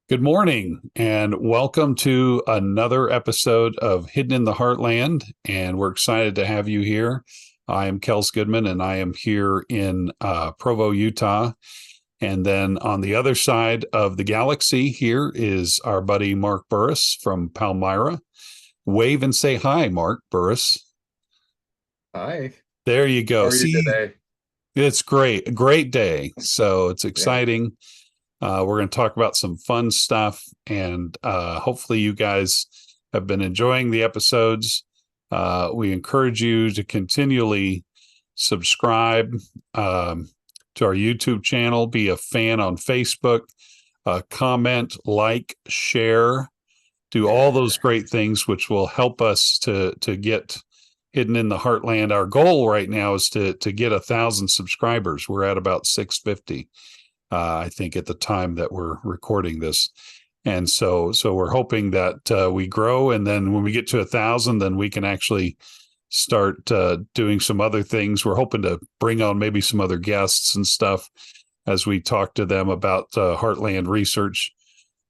Good morning and welcome to another episode of Hidden in the Heartland. And we're excited to have you here. I am Kels Goodman and I am here in Provo, Utah. And then on the other side of the galaxy here is our buddy Mark Burris from Palmyra. Wave and say hi, Mark Burris. Hi, There you how go. are you See, today? it's great, a great day. So it's Yeah, exciting. We're going to talk about some fun stuff, and hopefully, you guys have been enjoying the episodes. We encourage you to continually subscribe to our YouTube channel, be a fan on Facebook, comment, like, share, do all those share. great things, which will help us to get hidden in the heartland. Our goal right now is to get 1,000 subscribers. We're at about 650. I think at the time that we're recording this. And so we're hoping that we grow. And then when we get to 1,000, then we can actually start doing some other things. We're hoping to bring on maybe some other guests and stuff as we talk to them about Heartland research.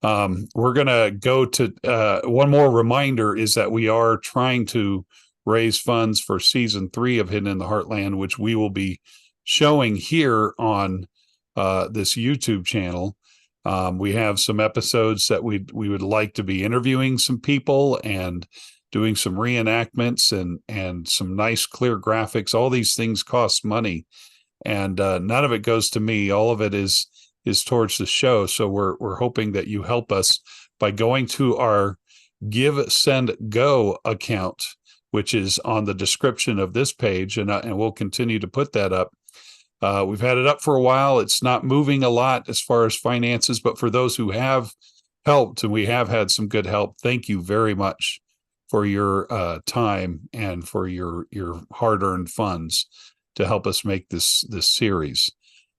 We're going to go to one more reminder is that we are trying to raise funds for season 3 of Hidden in the Heartland, which we will be showing here on this YouTube channel. We have some episodes that we would like to be interviewing some people and doing some reenactments and some nice clear graphics. All these things cost money, and none of it goes to me. All of it is towards the show. So we're hoping that you help us by going to our Give, Send, Go account, which is on the description of this page, and we'll continue to put that up. We've had it up for a while. It's not moving a lot as far as finances, but for those who have helped, and we have had some good help, thank you very much for your time and for your hard-earned funds to help us make this series.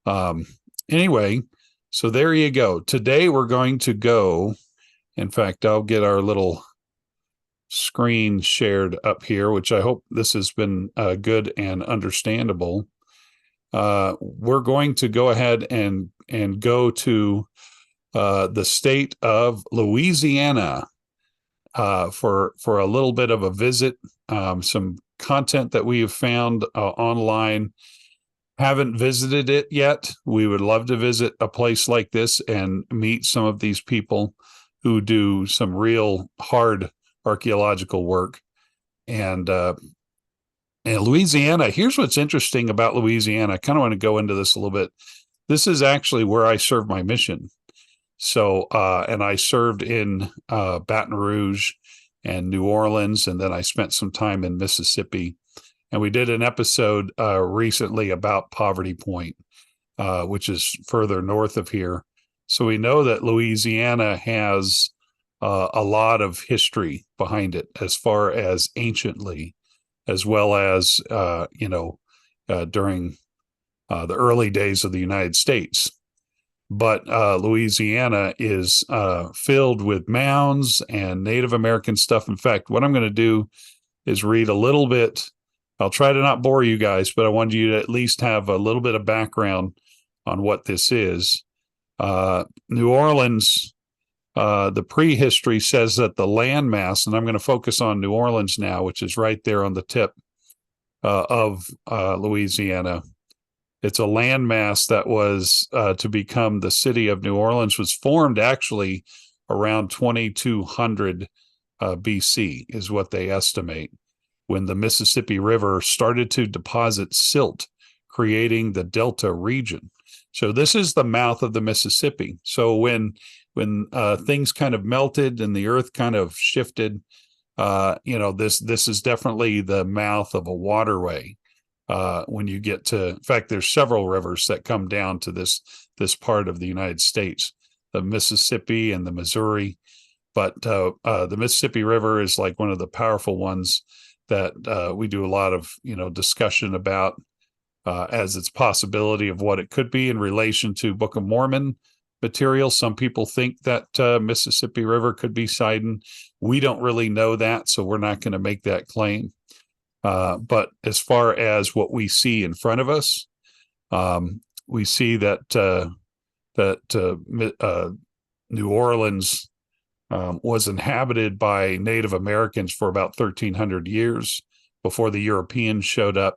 Um, anyway, so there you go. Today we're going to go. In fact, I'll get our little screen shared up here, which I hope this has been good and understandable. We're going to go ahead and go to the state of Louisiana for a little bit of a visit. Some content that we have found online. Haven't visited it yet. We would love to visit a place like this and meet some of these people who do some real hard archaeological work. And Louisiana, here's what's interesting about Louisiana. I kind of want to go into this a little bit. This is actually where I served my mission. So, and I served in Baton Rouge and New Orleans, and then I spent some time in Mississippi. And we did an episode recently about Poverty Point, which is further north of here. So we know that Louisiana has a lot of history behind it as far as anciently, as well as during the early days of the United States. But Louisiana is filled with mounds and Native American stuff. In fact, what I'm going to do is read a little bit. I'll try to not bore you guys, but I wanted you to at least have a little bit of background on what this is. New Orleans, the prehistory says that the landmass, and I'm going to focus on New Orleans now, which is right there on the tip of Louisiana. It's a landmass that was to become the city of New Orleans, was formed actually around 2200 BC, is what they estimate, when the Mississippi River started to deposit silt, creating the Delta region. So this is the mouth of the Mississippi. So when things kind of melted and the earth kind of shifted, this is definitely the mouth of a waterway. When you get to, in fact, there's several rivers that come down to this part of the United States, the Mississippi and the Missouri. But the Mississippi River is like one of the powerful ones that we do a lot of discussion about as its possibility of what it could be in relation to Book of Mormon material. Some people think that Mississippi River could be Sidon. We don't really know that, so we're not going to make that claim. But as far as what we see in front of us, we see that New Orleans was inhabited by Native Americans for about 1,300 years before the Europeans showed up.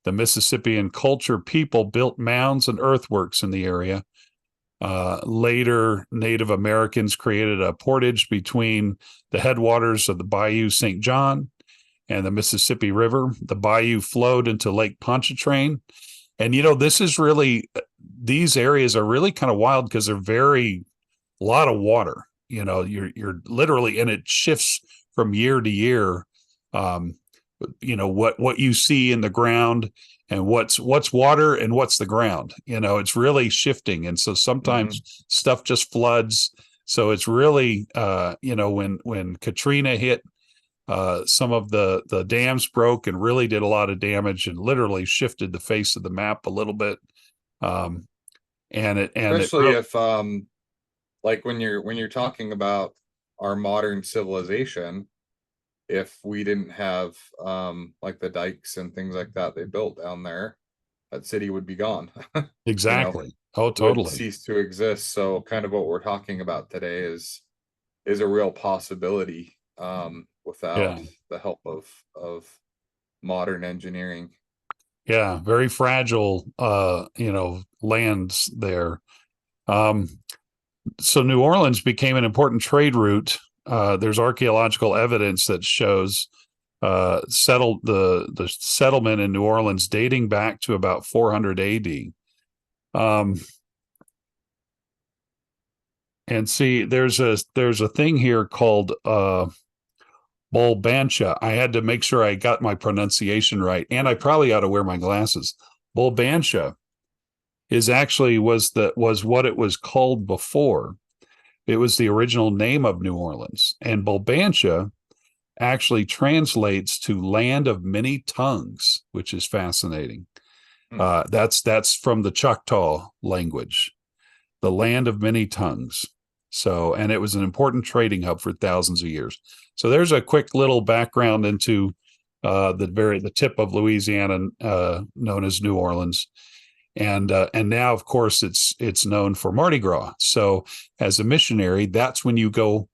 The Mississippian culture people built mounds and earthworks in the area. Later, Native Americans created a portage between the headwaters of the Bayou St. John and the Mississippi River. The bayou flowed into Lake Pontchartrain. And, this is really, these areas are really kind of wild because they're a lot of water. You're literally, and it shifts from year to year. What you see in the ground and what's water and what's the ground. It's really shifting, and so sometimes stuff just floods. So it's really when Katrina hit, some of the dams broke and really did a lot of damage and literally shifted the face of the map a little bit. Especially if like when you're talking about our modern civilization, if we didn't have like the dikes and things like that they built down there, that city would be gone. Exactly. Oh, would totally. cease to exist. So kind of what we're talking about today is a real possibility without the help of modern engineering. Yeah, very fragile lands there. So New Orleans became an important trade route. There's archaeological evidence that shows the settlement in New Orleans dating back to about 400 AD. And see, there's a thing here called Bulbantia. I had to make sure I got my pronunciation right, and I probably ought to wear my glasses. Bulbantia is actually was what it was called before. It was the original name of New Orleans, and Bulbantia actually translates to land of many tongues, which is fascinating. That's from the Choctaw language, the land of many tongues. So, and it was an important trading hub for thousands of years. So there's a quick little background into the tip of Louisiana, known as New Orleans. And now, of course, it's known for Mardi Gras. So as a missionary, that's when you go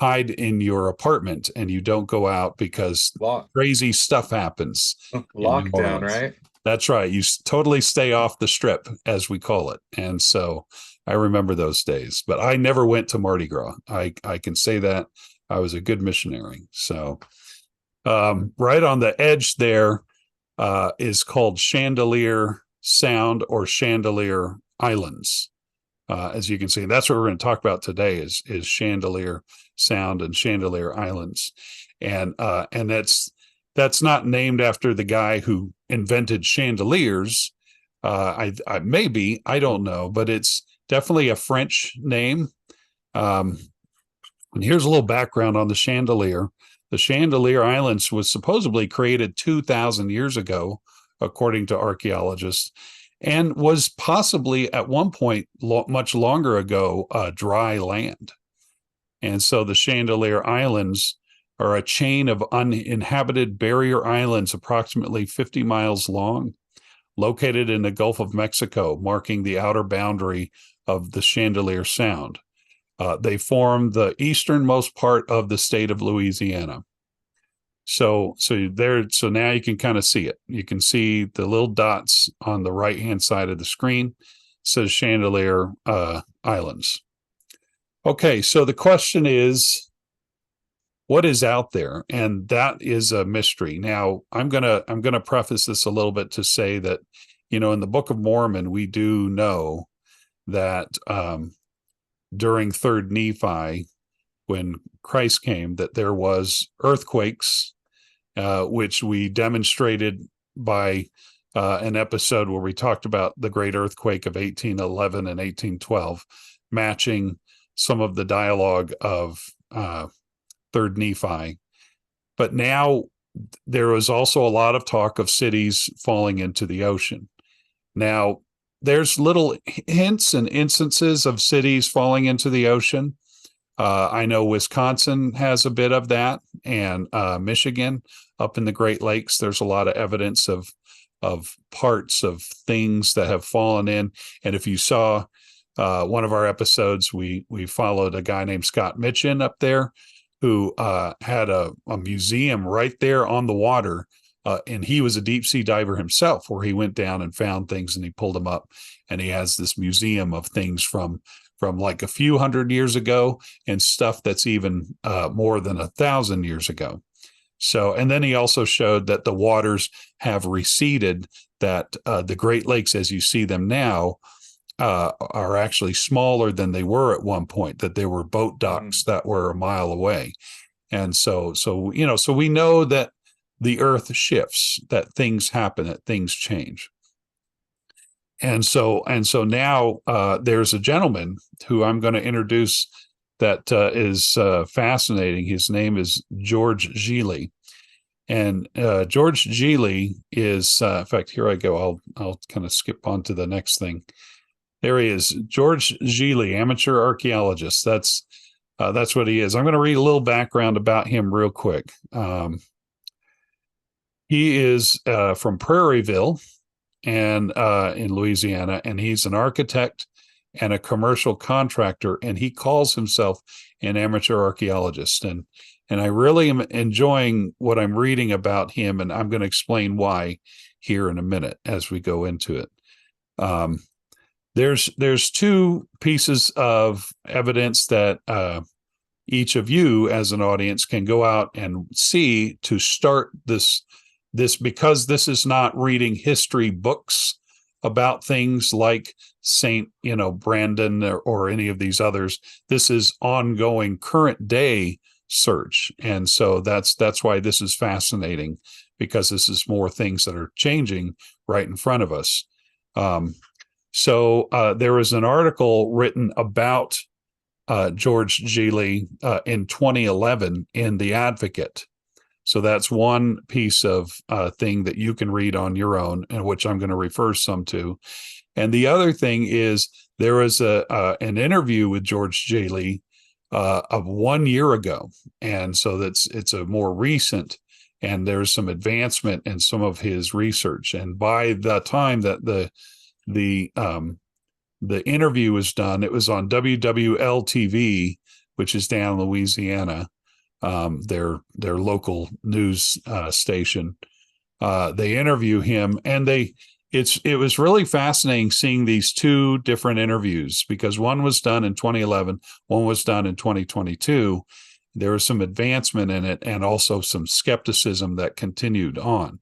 hide in your apartment and you don't go out because crazy stuff happens. Lockdown, right? That's right. You totally stay off the strip, as we call it. And so I remember those days, but I never went to Mardi Gras. I can say that I was a good missionary. So right on the edge there is called Chandelier Sound or Chandelier Islands. As you can see, that's what we're going to talk about today is Chandelier Sound and Chandelier Islands. And that's not named after the guy who invented chandeliers. I don't know, but it's definitely a French name. And here's a little background on the Chandelier. The Chandelier Islands was supposedly created 2,000 years ago, according to archaeologists, and was possibly at one point much longer ago dry land. And so the Chandelier Islands are a chain of uninhabited barrier islands approximately 50 miles long, located in the Gulf of Mexico, marking the outer boundary of the Chandelier Sound. They form the easternmost part of the state of Louisiana. So now you can kind of see it. You can see the little dots on the right-hand side of the screen. It says Chandelier Islands. Okay, so the question is, what is out there? And that is a mystery. Now, I'm gonna preface this a little bit to say that, in the Book of Mormon, we do know that during 3rd Nephi, when Christ came, that there was earthquakes, which we demonstrated by an episode where we talked about the great earthquake of 1811 and 1812, matching some of the dialogue of 3rd Nephi. But now there was also a lot of talk of cities falling into the ocean. Now, there's little hints and instances of cities falling into the ocean. I know Wisconsin has a bit of that, and Michigan up in the Great Lakes, there's a lot of evidence of parts of things that have fallen in. And if you saw one of our episodes, we followed a guy named Scott Mitchin up there, who had a museum right there on the water. And he was a deep sea diver himself, where he went down and found things and he pulled them up. And he has this museum of things from like a few hundred years ago and stuff that's even more than 1,000 years ago. So, and then he also showed that the waters have receded, that the Great Lakes, as you see them now, are actually smaller than they were at one point, that there were boat docks that were a mile away. And so we know that the earth shifts, that things happen, that things change. And so now there's a gentleman who I'm going to introduce that is fascinating. His name is George Gelé. And George Gelé is, in fact, here I go. I'll kind of skip on to the next thing. There he is, George Gelé, amateur archaeologist. That's what he is. I'm going to read a little background about him real quick. He is from Prairieville, and in Louisiana, and he's an architect and a commercial contractor, and he calls himself an amateur archaeologist. And I really am enjoying what I'm reading about him, and I'm going to explain why here in a minute as we go into it. There's two pieces of evidence that each of you as an audience can go out and see to start this, because this is not reading history books about things like Saint, Brandon or any of these others. This is ongoing current day search. And so that's why this is fascinating, because this is more things that are changing right in front of us. So there was an article written about George Gelé in 2011 in The Advocate. So that's one piece of thing that you can read on your own, and which I'm going to refer some to. And the other thing is there was an interview with George Gelé of 1 year ago, and so it's a more recent, and there's some advancement in some of his research. And by the time that the interview was done, it was on WWL-TV, which is down in Louisiana. Their local news station. They interview him, and it was really fascinating seeing these two different interviews, because one was done in 2011, one was done in 2022. There was some advancement in it, and also some skepticism that continued on.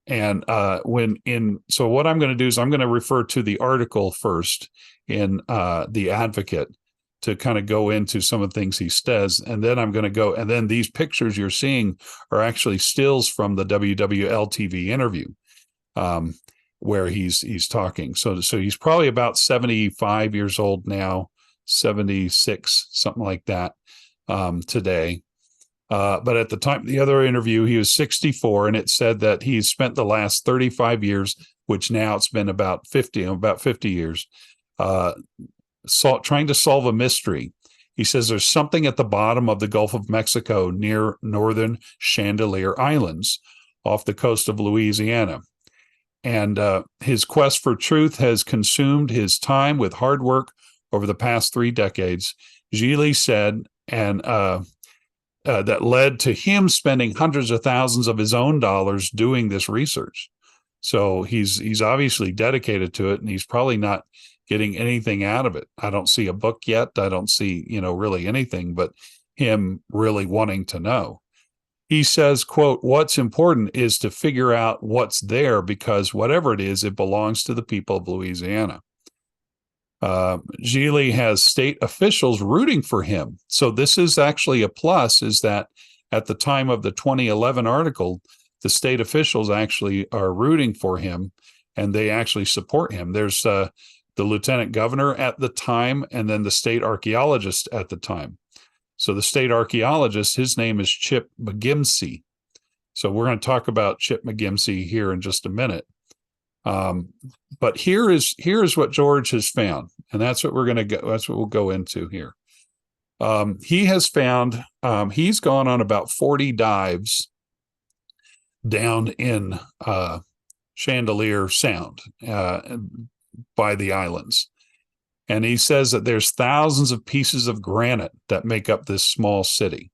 And so what I'm going to do is I'm going to refer to the article first in The Advocate, to kind of go into some of the things he says. And then I'm going to go, and then these pictures you're seeing are actually stills from the WWL-TV interview, where he's talking. So he's probably about 75 years old now, 76, something like that, today. But at the time, the other interview, he was 64, and it said that he's spent the last 35 years, which now it's been about 50 years, trying to solve a mystery. He says there's something at the bottom of the Gulf of Mexico near northern Chandelier Islands off the coast of Louisiana. And his quest for truth has consumed his time with hard work over the past 3 decades, Gelé said, and that led to him spending hundreds of thousands of his own dollars doing this research. So he's obviously dedicated to it, and he's probably not getting anything out of it. I don't see a book yet. I don't see, really anything but him really wanting to know. He says, quote, "What's important is to figure out what's there, because whatever it is, it belongs to the people of Louisiana." Gelé has state officials rooting for him. So this is actually a plus, is that at the time of the 2011 article, the state officials actually are rooting for him, and they actually support him. There's the lieutenant governor at the time, and then the state archaeologist at the time. So the state archaeologist, his name is Chip McGimsey. So we're going to talk about Chip McGimsey here in just a minute. But here is what George has found, and that's what we'll go into here. He has found, he's gone on about 40 dives down in Chandelier Sound, by the islands. And he says that there's thousands of pieces of granite that make up this small city.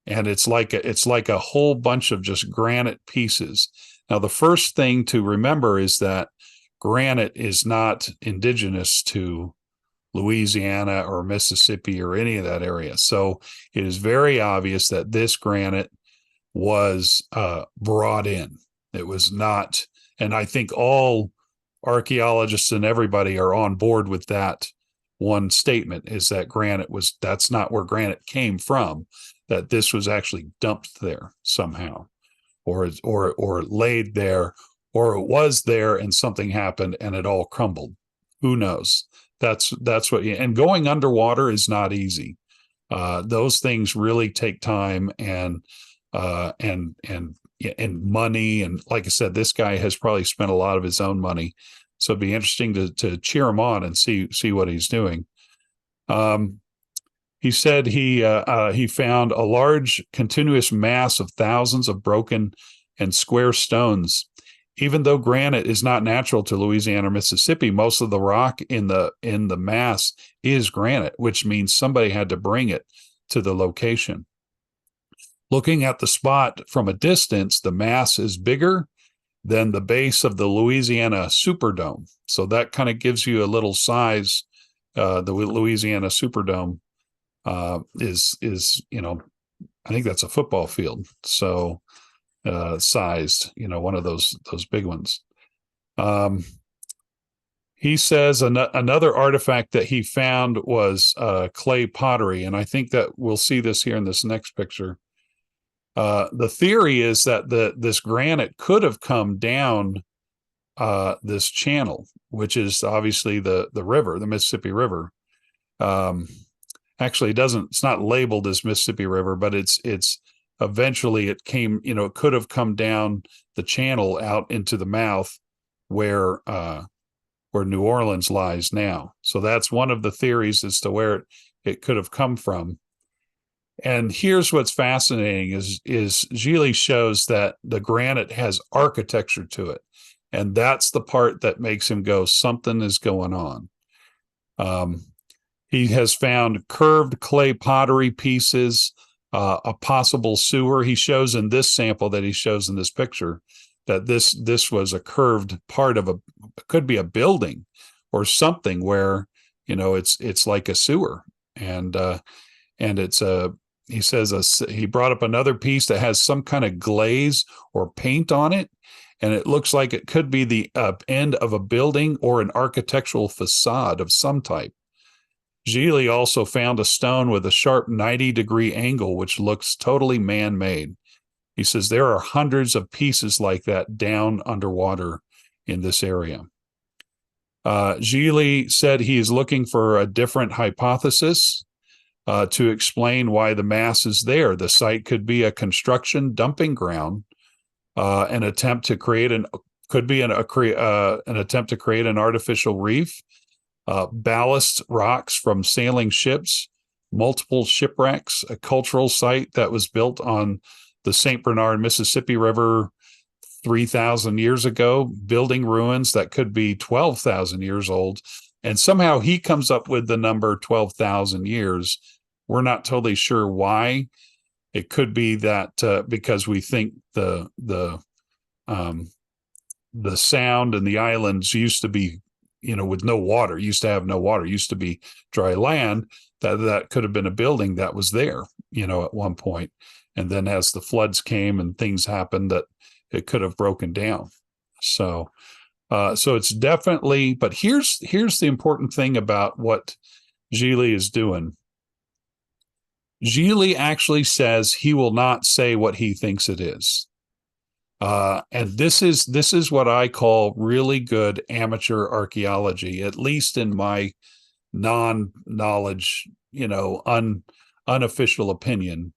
And it's like a whole bunch of just granite pieces. Now, the first thing to remember is that granite is not indigenous to Louisiana or Mississippi or any of that area. So it is very obvious that this granite was brought in. It was not, and I think all archaeologists and everybody are on board with that one statement, is that that's not where granite came from, that this was actually dumped there somehow, or laid there, or it was there and something happened and it all crumbled. Who knows? That's what and going underwater is not easy. Those things really take time and money. And like I said, this guy has probably spent a lot of his own money. So it'd be interesting to cheer him on and see what he's doing. He said he found a large continuous mass of thousands of broken and square stones. Even though granite is not natural to Louisiana or Mississippi, most of the rock in the mass is granite, which means somebody had to bring it to the location. Looking at the spot from a distance, the mass is bigger than the base of the Louisiana Superdome. So that kind of gives you a little size. The Louisiana Superdome is I think that's a football field. So sized, one of those big ones. He says another artifact that he found was clay pottery, and I think that we'll see this here in this next picture. The theory is that this granite could have come down this channel, which is obviously the river, the Mississippi River. Actually, it's not labeled as Mississippi River, but it's eventually it came, it could have come down the channel out into the mouth where New Orleans lies now. So that's one of the theories as to where it could have come from. And here's what's fascinating is Gelé shows that the granite has architecture to it. And that's the part that makes him go, something is going on. He has found curved clay pottery pieces, a possible sewer. He shows in this sample that he shows in this picture that this was a curved part of could be a building or something where, it's like a sewer. And it's he says he brought up another piece that has some kind of glaze or paint on it. And it looks like it could be the end of a building or an architectural facade of some type. Gelé also found a stone with a sharp 90-degree angle, which looks totally man-made. He says there are hundreds of pieces like that down underwater in this area. Gelé said he is looking for a different hypothesis to explain why the mass is there. The site could be a construction dumping ground, an attempt to create an attempt to create an artificial reef, ballast rocks from sailing ships, multiple shipwrecks, a cultural site that was built on the St. Bernard, Mississippi River 3,000 years ago, building ruins that could be 12,000 years old. And somehow he comes up with the number 12,000 years. We're not totally sure why. It could be that because we think the sound and the islands used to be, with no water, used to have no water, used to be dry land, that could have been a building that was there, at one point. And then as the floods came and things happened, that it could have broken down. So it's definitely, but here's the important thing about what Gelé is doing. Gelé actually says he will not say what he thinks it is. And this is what I call really good amateur archaeology, at least in my non-knowledge, unofficial opinion,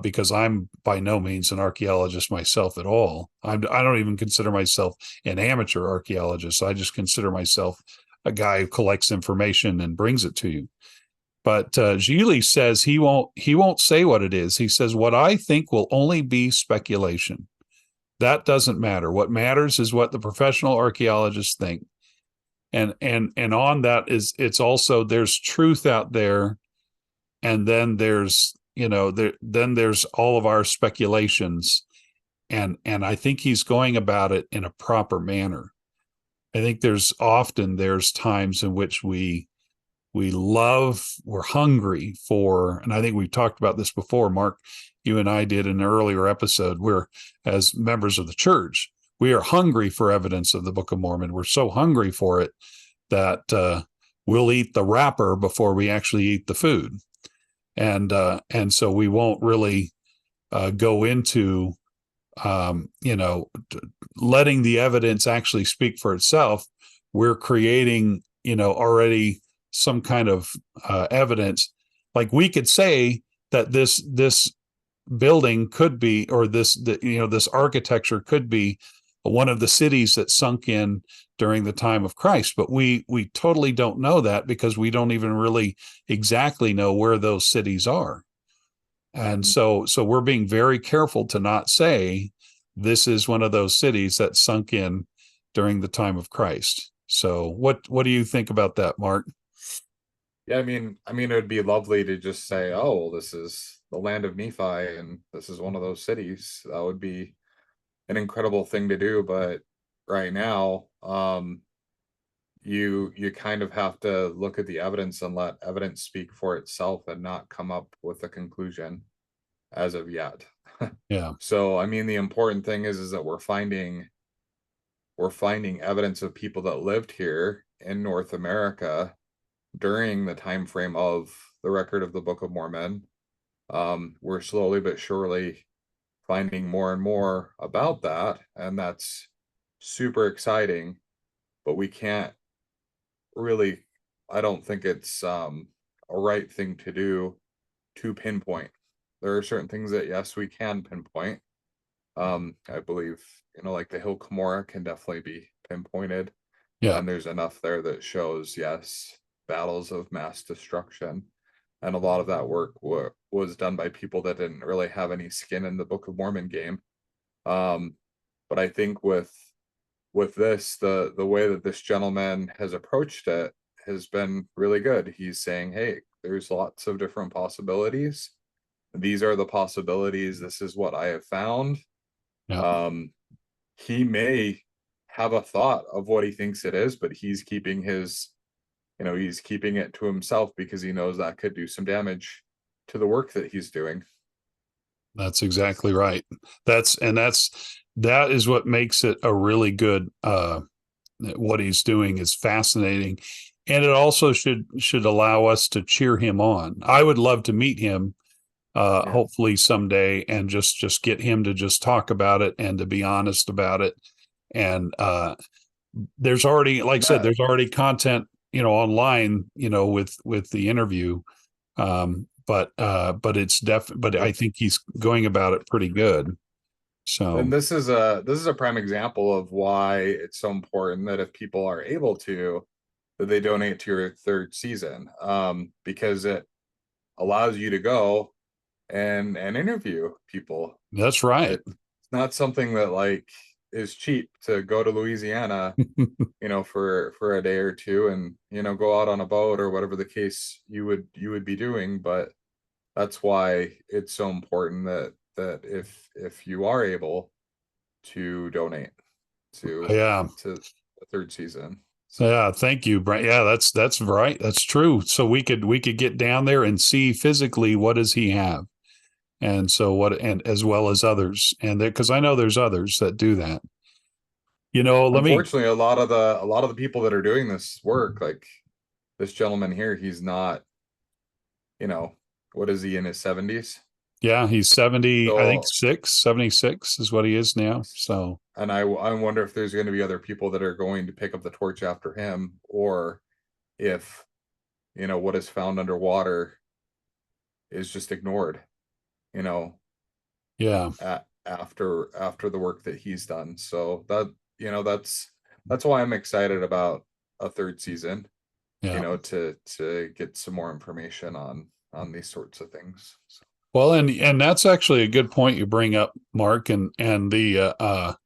because I'm by no means an archaeologist myself at all. I don't even consider myself an amateur archaeologist. I just consider myself a guy who collects information and brings it to you. But Gelé says he won't say what it is. He says, what I think will only be speculation. That doesn't matter. What matters is what the professional archaeologists think. and on that is, it's also, there's truth out there, and then there's, then there's all of our speculations, and I think he's going about it in a proper manner. I think there's times in which we're hungry for, and I think we've talked about this before, Mark, you and I did in an earlier episode, where as members of the church, we are hungry for evidence of the Book of Mormon. We're so hungry for it that we'll eat the wrapper before we actually eat the food. And so we won't really go into, letting the evidence actually speak for itself. We're creating, already some kind of evidence. Like, we could say that this building could be, or this architecture could be one of the cities that sunk in during the time of Christ, but we totally don't know that, because we don't even really exactly know where those cities are. And so we're being very careful to not say this is one of those cities that sunk in during the time of Christ. So what do you think about that, Mark? Yeah, I mean, it would be lovely to just say, oh, well, this is the land of Nephi, and this is one of those cities. That would be an incredible thing to do. But right now, you kind of have to look at the evidence and let evidence speak for itself, and not come up with a conclusion as of yet. Yeah. So, I mean, the important thing is that we're finding evidence of people that lived here in North America during the time frame of the record of the Book of Mormon. We're slowly but surely finding more and more about that, and that's super exciting. But we can't really, I don't think it's a right thing to do to pinpoint. There are certain things that, yes, we can pinpoint. I believe, like the Hill Cumorah can definitely be pinpointed. Yeah. And there's enough there that shows, yes, battles of mass destruction. And a lot of that work was done by people that didn't really have any skin in the Book of Mormon game. But I think with this, the way that this gentleman has approached it has been really good. He's saying, hey, there's lots of different possibilities. These are the possibilities. This is what I have found. Yeah. He may have a thought of what he thinks it is, but he's keeping he's keeping it to himself, because he knows that could do some damage to the work that he's doing. That's exactly right. That is what makes it a really good, what he's doing is fascinating. And it also should allow us to cheer him on. I would love to meet him, Yeah. hopefully someday, and just get him to just talk about it and to be honest about it. And there's already, like I said, there's already content, online, with the interview. But I think he's going about it pretty good. So, And this is a prime example of why it's so important that if people are able to, that they donate to your third season, because it allows you to go and interview people. that's right. It's not something that like is cheap to go to Louisiana, for a day or two, and go out on a boat or whatever the case you would be doing. But that's why it's so important that if you are able to donate to Yeah. the third season. So, yeah, thank you, Brent. Yeah, that's right. That's true. So we could get down there and see physically what does he have. And so and as well as others. And because I know there's others that do that. Unfortunately, a lot of the people that are doing this work, like this gentleman here, he's not, what is he, in his 70s? Yeah, he's 70, I think So, 76 is what he is now. So, and I wonder if there's going to be other people that are going to pick up the torch after him, or if, what is found underwater is just ignored, yeah. after the work that he's done. So that's why I'm excited about a third season, Yeah. To get some more information on these sorts of things. So. Well, and that's actually a good point you bring up, Mark, and the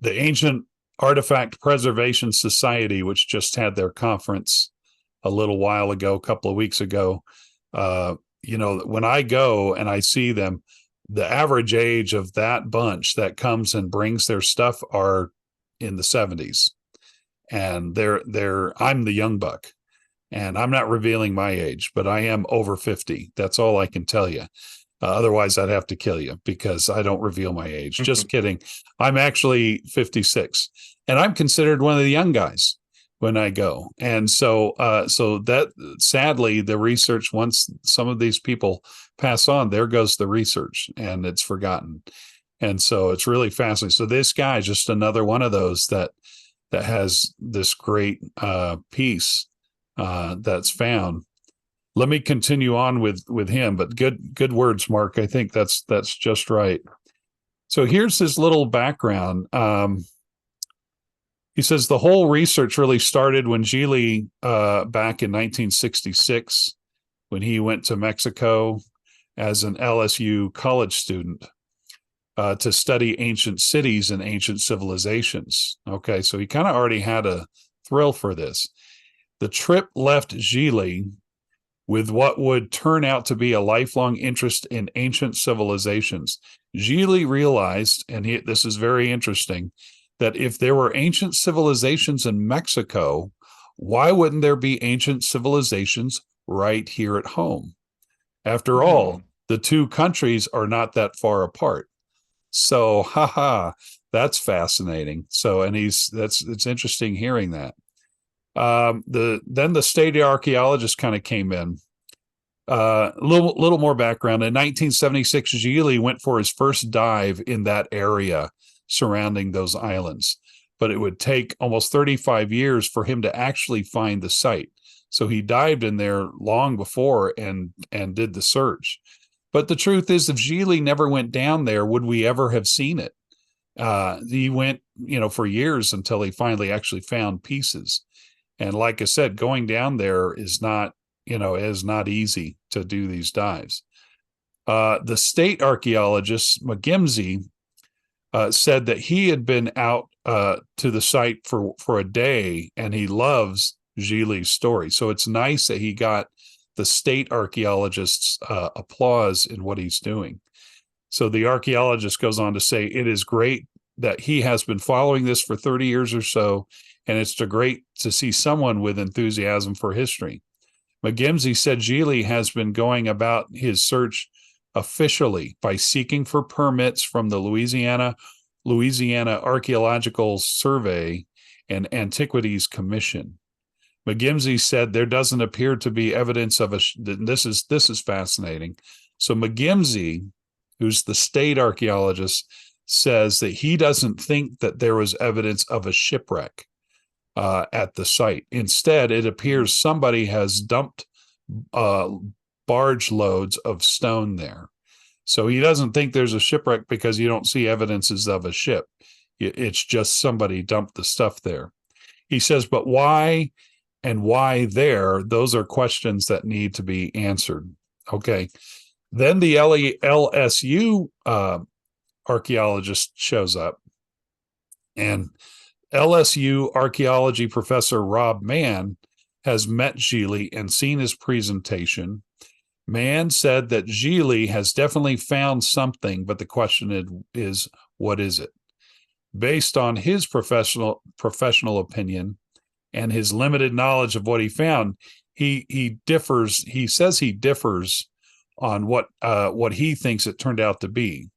ancient Artifact Preservation Society, which just had their conference a little while ago, a couple of weeks ago. When I go and I see them, the average age of that bunch that comes and brings their stuff are in the 70s. And I'm the young buck. And I'm not revealing my age, but I am over 50. That's all I can tell you. Otherwise, I'd have to kill you because I don't reveal my age. Just kidding. I'm actually 56, and I'm considered one of the young guys when I go. And so that sadly, the research, once some of these people pass on, there goes the research, and it's forgotten. And so it's really fascinating. So this guy is just another one of those that has this great piece that's found. Let me continue on with him, but good words, Mark. I think that's just right. So here's his little background. He says the whole research really started when Gelé, back in 1966, when he went to Mexico as an LSU college student to study ancient cities and ancient civilizations. Okay, so he kind of already had a thrill for this. The trip left Gelé with what would turn out to be a lifelong interest in ancient civilizations. Gelé realized, and this is very interesting, that if there were ancient civilizations in Mexico, why wouldn't there be ancient civilizations right here at home? After all, the two countries are not that far apart. So, that's fascinating. So, and it's interesting hearing that. Then the state archaeologist kind of came in. Little more background. In 1976, Gelé went for his first dive in that area surrounding those islands, but it would take almost 35 years for him to actually find the site. So he dived in there long before and did the search. But the truth is, if Gelé never went down there, would we ever have seen it? He went, for years until he finally actually found pieces. And like I said, going down there is not easy to do these dives. The state archaeologist, McGimsey, said that he had been out to the site for a day, and he loves Gelé's story. So it's nice that he got the state archaeologist's applause in what he's doing. So the archaeologist goes on to say, it is great that he has been following this for 30 years or so, and it's great to see someone with enthusiasm for history. McGimsey said Gelé has been going about his search officially by seeking for permits from the Louisiana Archaeological Survey and Antiquities Commission. McGimsey said there doesn't appear to be evidence of this is fascinating. So McGimsey, who's the state archaeologist, says that he doesn't think that there was evidence of a shipwreck at the site. Instead, it appears somebody has dumped barge loads of stone there. So he doesn't think there's a shipwreck because you don't see evidences of a ship. It's just somebody dumped the stuff there. He says, but why and why there? Those are questions that need to be answered. Okay. Then the LSU archaeologist shows up, and LSU archaeology professor Rob Mann has met Gelé and seen his presentation. Mann said that Gelé has definitely found something, but the question is, what is it? Based on his professional opinion and his limited knowledge of what he found, he differs. He says he differs on what he thinks it turned out to be.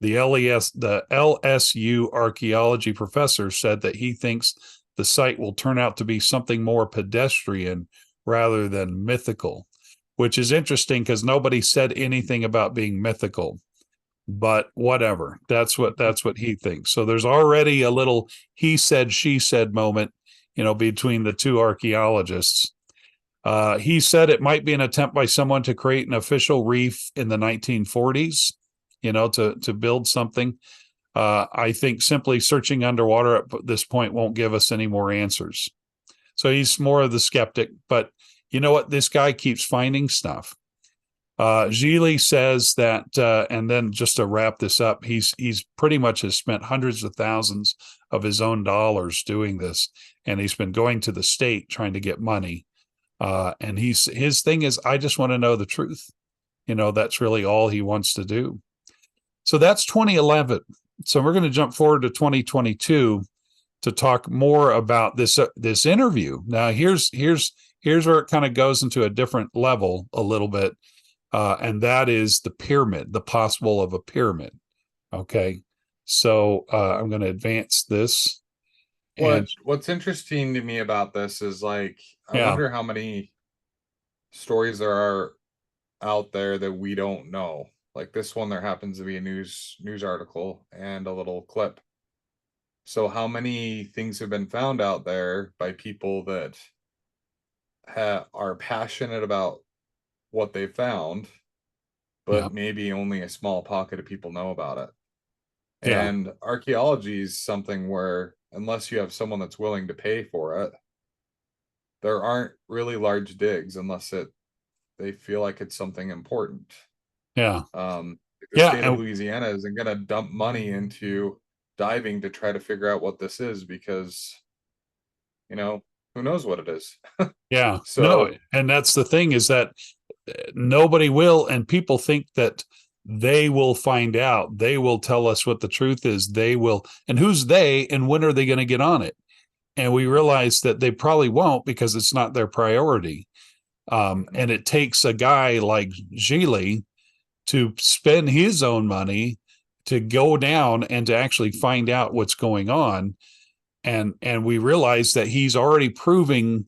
The LSU archaeology professor said that he thinks the site will turn out to be something more pedestrian rather than mythical, which is interesting because nobody said anything about being mythical. But whatever, that's what he thinks. So there's already a little he said, she said moment, between the two archaeologists. He said it might be an attempt by someone to create an official reef in the 1940s, to build something. I think simply searching underwater at this point won't give us any more answers. So he's more of the skeptic, but you know what? This guy keeps finding stuff. Gelé says that, and then just to wrap this up, he's pretty much has spent hundreds of thousands of his own dollars doing this, and he's been going to the state trying to get money. And his thing is, I just want to know the truth. That's really all he wants to do. So that's 2011. So we're going to jump forward to 2022 to talk more about this interview. Now, here's where it kind of goes into a different level a little bit, and that is the pyramid, the possible of a pyramid. Okay, so I'm going to advance this. What's interesting to me about this is I wonder how many stories there are out there that we don't know. Like this one, there happens to be a news article and a little clip. So how many things have been found out there by people that are passionate about what they found, but maybe only a small pocket of people know about it. And archaeology is something where unless you have someone that's willing to pay for it, there aren't really large digs unless they feel like it's something important. The state of Louisiana isn't going to dump money into diving to try to figure out what this is because, who knows what it is. And that's the thing, is that nobody will, and people think that they will find out. They will tell us what the truth is. They will, and who's they, and when are they going to get on it? And we realize that they probably won't because it's not their priority. And it takes a guy like Gelé to spend his own money to go down and to actually find out what's going on. And we realize that he's already proving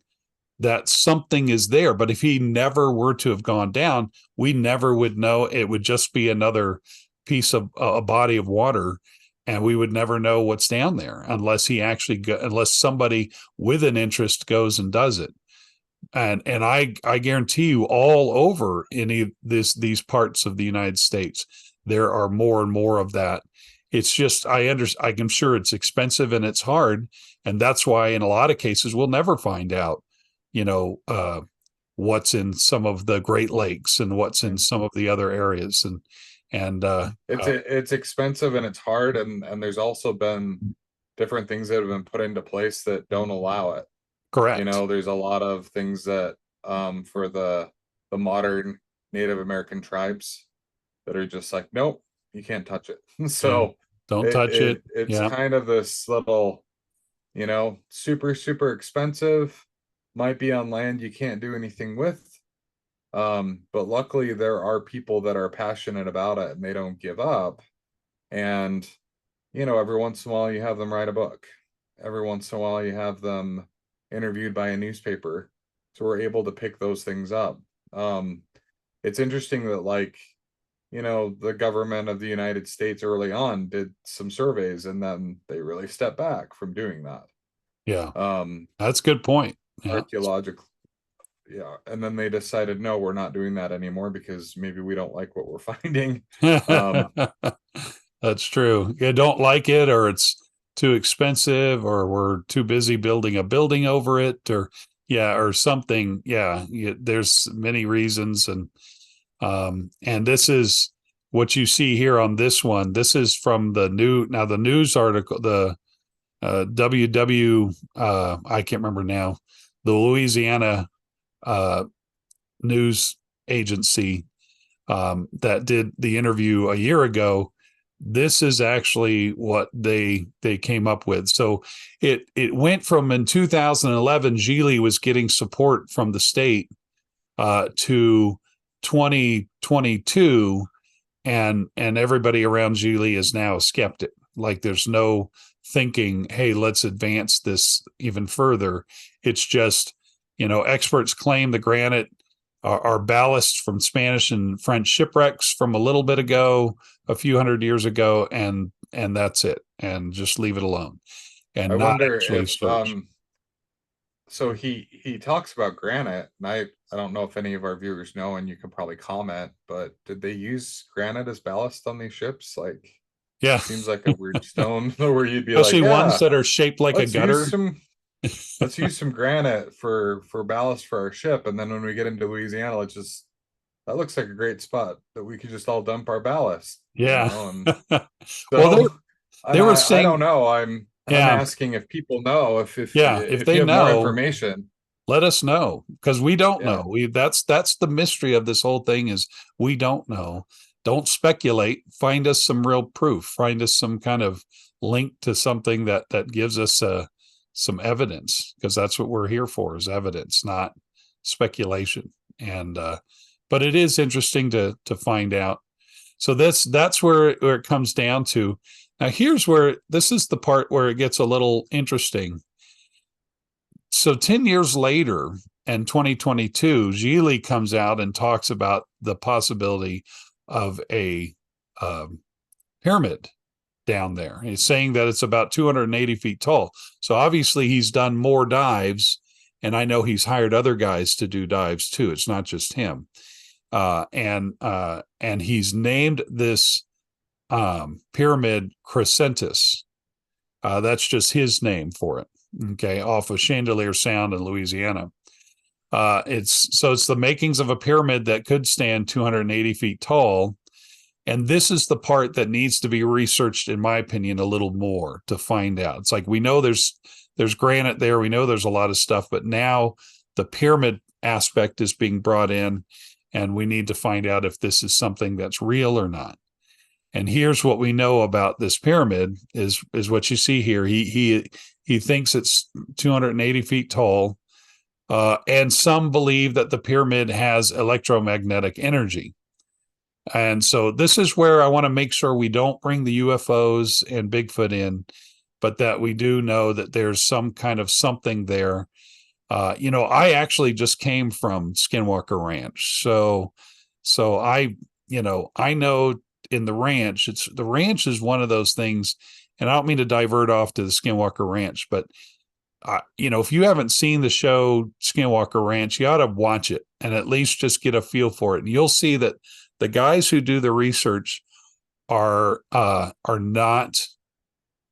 that something is there. But if he never were to have gone down, we never would know. It would just be another piece of a body of water, and we would never know what's down there unless unless somebody with an interest goes and does it. And I guarantee you, all over these parts of the United States, there are more and more of that. It's just, I'm sure it's expensive and it's hard. And that's why in a lot of cases, we'll never find out, what's in some of the Great Lakes and what's in some of the other areas. And it's expensive and it's hard. And there's also been different things that have been put into place that don't allow it. Correct. There's a lot of things that for the modern Native American tribes that are just like, nope, you can't touch it. So don't touch it. It's kind of this little, super, super expensive, might be on land you can't do anything with. But luckily there are people that are passionate about it and they don't give up. And, every once in a while you have them write a book. Every once in a while you have them interviewed by a newspaper. So we're able to pick those things up. It's interesting that the government of the United States early on did some surveys and then they really stepped back from doing that. That's a good point. Archaeological. And then they decided, no, we're not doing that anymore because maybe we don't like what we're finding. That's true. You don't like it, or it's too expensive, or we're too busy building a building over it, or something. There's many reasons. And this is what you see here on this one. This is from the news article, the I can't remember now, the Louisiana news agency that did the interview a year ago. This is actually what they came up with. So it went from, in 2011, Gelé was getting support from the state to 2022, and everybody around Gelé is now a skeptic. Like, there's no thinking, hey, let's advance this even further. It's just, experts claim the granite are ballast from Spanish and French shipwrecks from a little bit ago, a few hundred years ago, and that's it, and just leave it alone. And I not wonder actually if search. So he talks about granite, and I don't know if any of our viewers know, and you can probably comment, but did they use granite as ballast on these ships? Seems like a weird stone where you'd be especially like, ones that are shaped like a gutter. Let's use some granite for ballast for our ship, and then when we get into Louisiana, let's just that looks like a great spot that we could just all dump our ballast, Yeah. and Well, so, they and were I don't saying, know. I'm yeah, asking if people know, yeah, if if they you have more know, information. let us know, because we don't know. Yeah. That's the mystery of this whole thing, is we don't know. Don't speculate. Find us some real proof. Find us some kind of link to something that gives us some evidence, because that's what we're here for, is evidence, not speculation. And but it is interesting to find out. So that's where it comes down to. Now here's where this is the part where it gets a little interesting. So 10 years later, in 2022, Gelé comes out and talks about the possibility of a um, pyramid down there. He's saying that it's about 280 feet tall. So obviously he's done more dives, and I know he's hired other guys to do dives too. It's not just him. And he's named this pyramid Centus. That's just his name for it. Okay, off of Chandelier Sound in Louisiana. It's the makings of a pyramid that could stand 280 feet tall. And this is the part that needs to be researched, in my opinion, a little more to find out. It's like, we know there's granite there, we know there's a lot of stuff, but now the pyramid aspect is being brought in, and we need to find out if this is something that's real or not. And here's what we know about this pyramid is what you see here. He thinks it's 280 feet tall, and some believe that the pyramid has electromagnetic energy. And so this is where I want to make sure we don't bring the UFOs and Bigfoot in, but that we do know that there's some kind of something there. I actually just came from Skinwalker Ranch, so I know in the ranch, the ranch is one of those things, and I don't mean to divert off to the Skinwalker Ranch, but if you haven't seen the show Skinwalker Ranch, you ought to watch it and at least just get a feel for it. And you'll see that the guys who do the research are not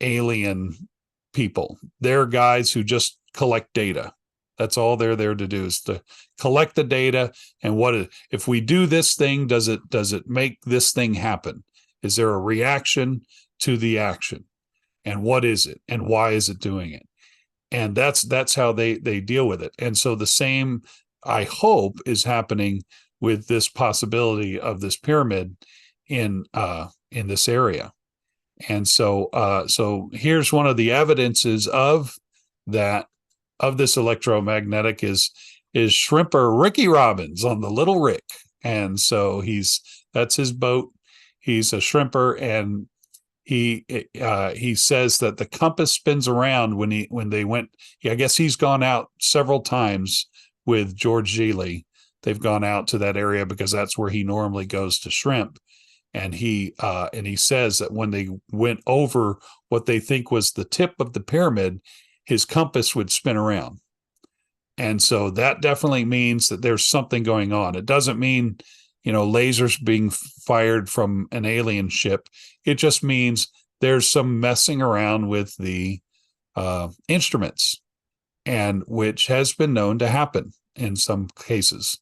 alien people. They're guys who just collect data. That's all they're there to do, is to collect the data. And if we do this thing, does it make this thing happen? Is there a reaction to the action? And what is it? And why is it doing it? And that's how they deal with it. And so the same, I hope, is happening with this possibility of this pyramid in this area. And so here's one of the evidences of that, of this electromagnetic, is shrimper Ricky Robbins on the Little Rick. And so that's his boat. He's a shrimper, and he says that the compass spins around when they went. I guess he's gone out several times with George Gelé. They've gone out to that area because that's where he normally goes to shrimp. And he says that when they went over what they think was the tip of the pyramid, his compass would spin around. And so that definitely means that there's something going on. It doesn't mean, lasers being fired from an alien ship. It just means there's some messing around with the instruments, and which has been known to happen in some cases.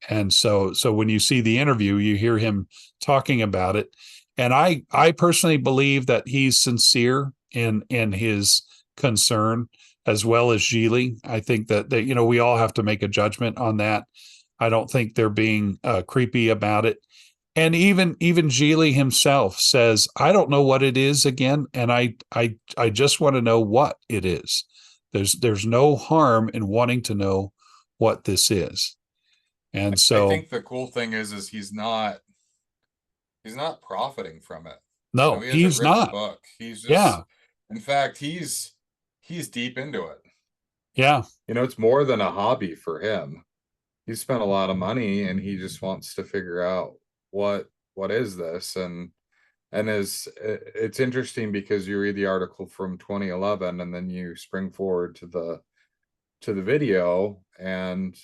And so when you see the interview, you hear him talking about it. And I personally believe that he's sincere in his concern, as well as Gelé. I think that we all have to make a judgment on that. I don't think they're being creepy about it. And even Gelé himself says, I don't know what it is again, and I just want to know what it is. There's no harm in wanting to know what this is. And I so, think the cool thing is he's not profiting from it. no, He hasn't he's written a not. book. He's Yeah. just, in fact, he's deep into it. Yeah. It's more than a hobby for him. He spent a lot of money, and he just wants to figure out what is this. And it's interesting because you read the article from 2011, and then you spring forward to the video, and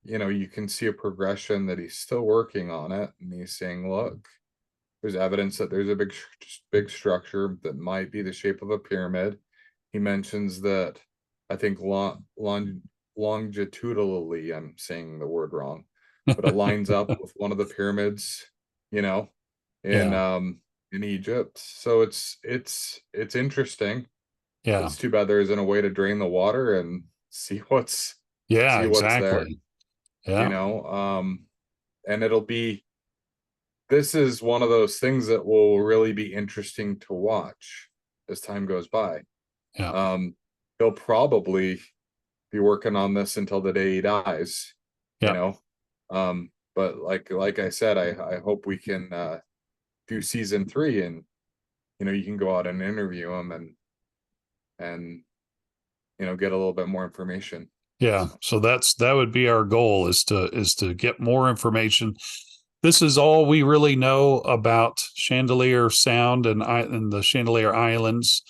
you can see a progression that he's still working on it, and he's saying, look, there's evidence that there's a big structure that might be the shape of a pyramid. He mentions that, I think, longitudinally, I'm saying the word wrong, but it lines up with one of the pyramids, you know, Yeah. in Egypt. So it's interesting. Yeah. It's too bad there isn't a way to drain the water and Yeah, see what's there, exactly. you Yeah. know. And this is one of those things that will really be interesting to watch as time goes by. Yeah. He'll probably be working on this until the day he dies, you Yeah. know. But like I said, I hope we can do season 3, and you can go out and interview him and get a little bit more information. Yeah. So that would be our goal, is to get more information. This is all we really know about Chandelier Sound and the Chandelier Islands.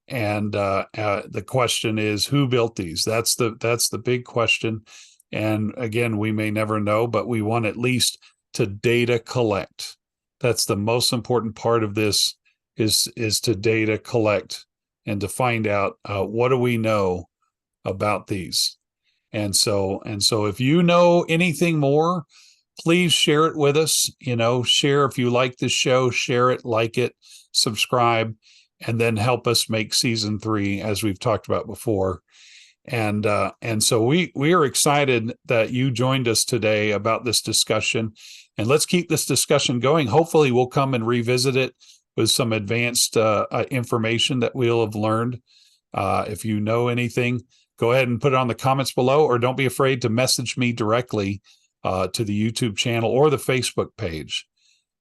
And the question is, who built these? That's the big question. And again, we may never know, but we want at least to data collect. That's the most important part of this, is to data collect and to find out what do we know about these. And so if you know anything more, please share it with us. Share if you like this show, share it, like it, subscribe, and then help us make season 3, as we've talked about before. And so we are excited that you joined us today about this discussion, and let's keep this discussion going. Hopefully we'll come and revisit it with some advanced information that we'll have learned. If you know anything, go ahead and put it on the comments below, or don't be afraid to message me directly to the YouTube channel or the Facebook page.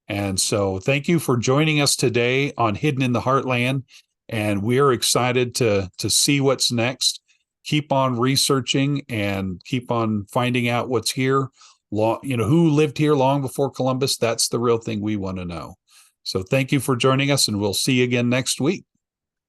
And so thank you for joining us today on Hidden in the Heartland. And we're excited to see what's next. Keep on researching and keep on finding out what's here. Who lived here long before Columbus? That's the real thing we want to know. So thank you for joining us, and we'll see you again next week.